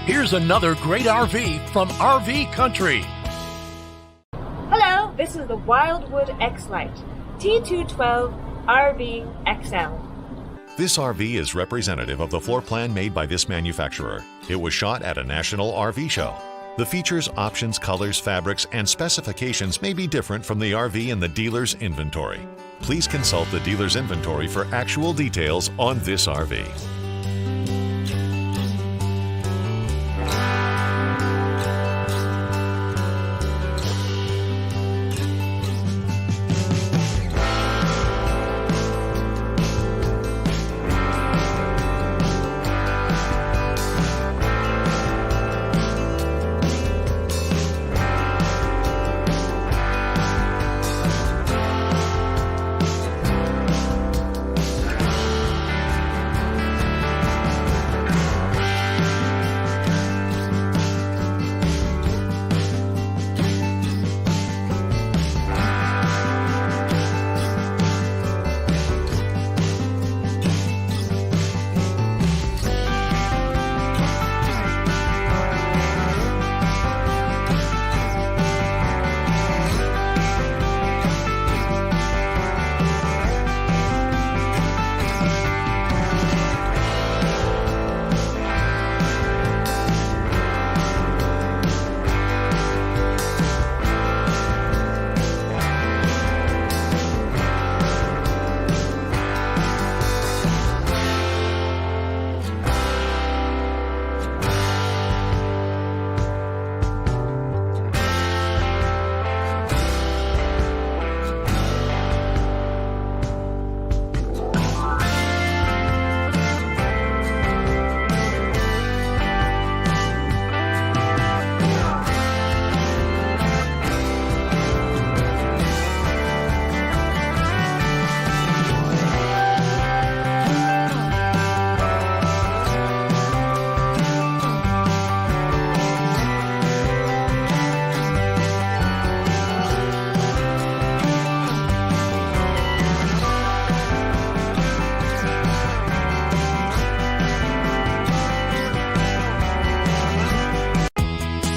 Here's another great RV from RV Country. Hello, this is the Wildwood X-Lite-212RBXL. This RV is representative of the floor plan made by this manufacturer. It was shot at a national RV show. The features, options, colors, fabrics, and specifications may be different from the RV in the dealer's inventory. Please consult the dealer's inventory for actual details on this RV.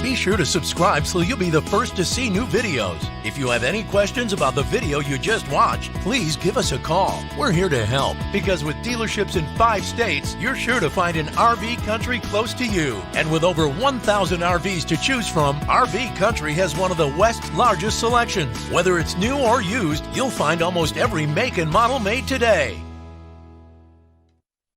Be sure to subscribe so you'll be the first to see new videos. If you have any questions about the video you just watched, please give us a call. We're here to help because with dealerships in 5 states, you're sure to find an RV Country close to you. And with over 1,000 RVs to choose from, RV Country has one of the West's largest selections. Whether it's new or used, you'll find almost every make and model made today.